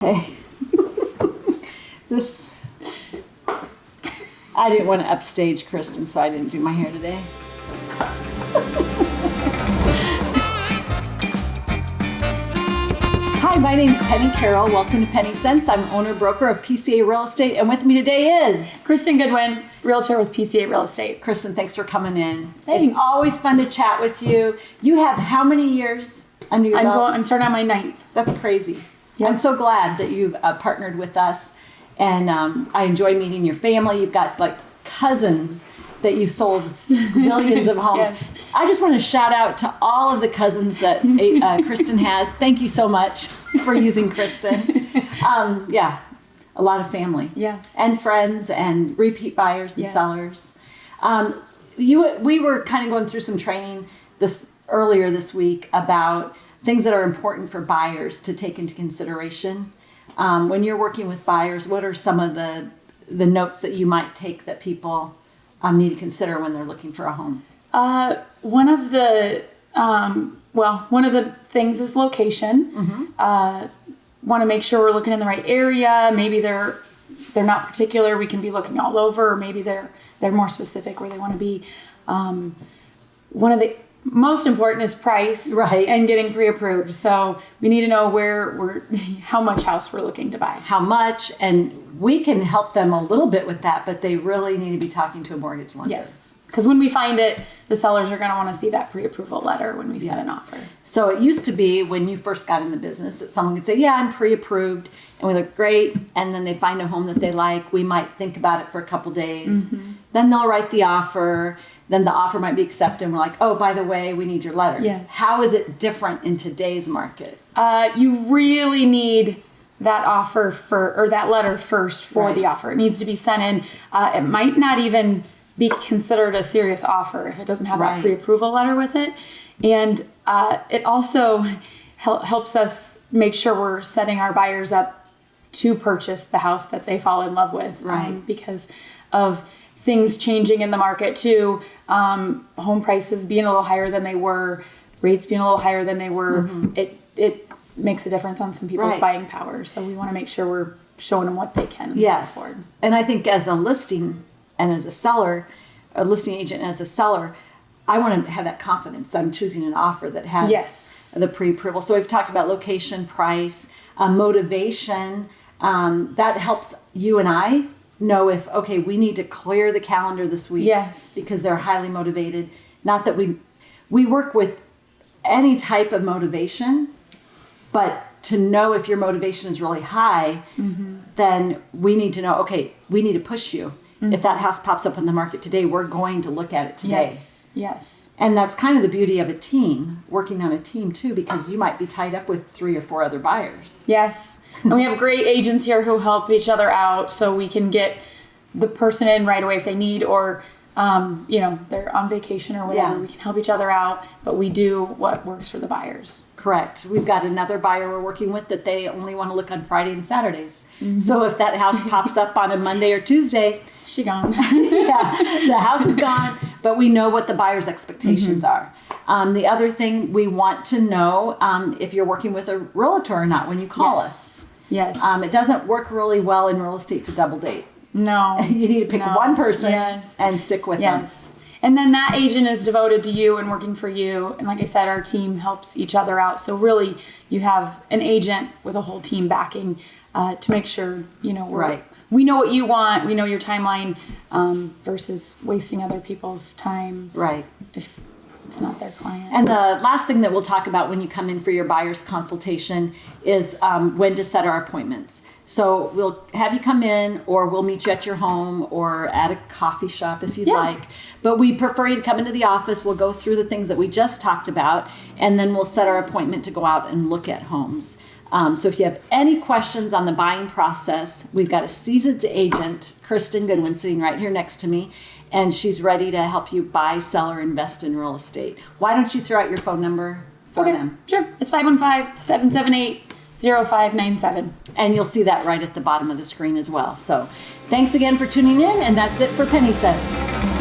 Hey, I didn't want to upstage Kristin, so I didn't do my hair today. Hi, my name's Penny Carroll. Welcome to Penny Cents. I'm owner-broker of PCA Real Estate, and with me today is... Kristin Goodwin, Realtor with PCA Real Estate. Kristin, thanks for coming in. Thanks. It's always fun to chat with you. You have how many years under your belt? I'm starting on my 9th. That's crazy. Yep. I'm so glad that you've partnered with us, and I enjoy meeting your family. You've got like cousins that you've sold zillions of homes. Yes. I just want to shout out to all of the cousins that Kristin has. Thank you so much for using Kristin. Yeah, a lot of family. Yes. And friends and repeat buyers and Yes. sellers. We were kind of going through some training earlier this week about things that are important for buyers to take into consideration. When you're working with buyers, what are some of the notes that you might take that people need to consider when they're looking for a home? One of the things is location. Mm-hmm. Want to make sure we're looking in the right area. Maybe they're not particular. We can be looking all over, or maybe they're more specific where they want to be. One of the most important is price, right, and getting pre-approved. So we need to know how much house we're looking to buy. How much, and we can help them a little bit with that, but they really need to be talking to a mortgage lender. Yes, because when we find it, the sellers are going to want to see that pre-approval letter when we set an offer. So it used to be when you first got in the business that someone could say, yeah, I'm pre-approved, and we look great, and then they find a home that they like. We might think about it for a couple days. Mm-hmm. Then they'll write the offer. Then the offer might be accepted, and we're like, oh, by the way, we need your letter. Yes. How is it different in today's market? You really need that offer that letter first for Right. the offer. It needs to be sent in. It might not even be considered a serious offer if it doesn't have Right. that pre-approval letter with it. And it also helps us make sure we're setting our buyers up to purchase the house that they fall in love with. Right. Because of things changing in the market too, home prices being a little higher than they were, rates being a little higher than they were, Mm-hmm. it makes a difference on some people's Right. buying power. So we want to make sure we're showing them what they can Yes. afford. And I think as a listing and as a seller, a listing agent and as a seller, I want to have that confidence. I'm choosing an offer that has Yes. the pre-approval. So we've talked about location, price, motivation. That helps you and I know if, okay, we need to clear the calendar this week. Yes. Because they're highly motivated. Not that we work with any type of motivation, but to know if your motivation is really high, then we need to know, okay, we need to push you. If that house pops up on the market today, we're going to look at it today. Yes. Yes. And that's kind of the beauty of a team, working on a team too, because you might be tied up with 3 or 4 other buyers. Yes. And we have great agents here who help each other out so we can get the person in right away if they need, or they're on vacation or whatever. Yeah. We can help each other out, but we do what works for the buyers. Correct. We've got another buyer we're working with that they only want to look on Friday and Saturdays. So if that house pops up on a Monday or Tuesday, She gone. yeah, the house is gone, but we know what the buyer's expectations are. The other thing we want to know if you're working with a realtor or not when you call us. Yes. It doesn't work really well in real estate to double date. No. You need to pick one person Yes. and stick with them. Yes. And then that agent is devoted to you and working for you. And like I said, our team helps each other out. So really, you have an agent with a whole team backing to make sure, Right. we know what you want, we know your timeline, versus wasting other people's time. Right. If it's not their client. And the last thing that we'll talk about when you come in for your buyer's consultation is when to set our appointments. So we'll have you come in, or we'll meet you at your home or at a coffee shop if you'd like. But we prefer you to come into the office. We'll go through the things that we just talked about, and then we'll set our appointment to go out and look at homes. So if you have any questions on the buying process, we've got a seasoned agent, Kristin Goodwin, sitting right here next to me, and she's ready to help you buy, sell, or invest in real estate. Why don't you throw out your phone number for them? Sure. It's 515-778-0597. And you'll see that right at the bottom of the screen as well. So thanks again for tuning in, and that's it for Penny Cents.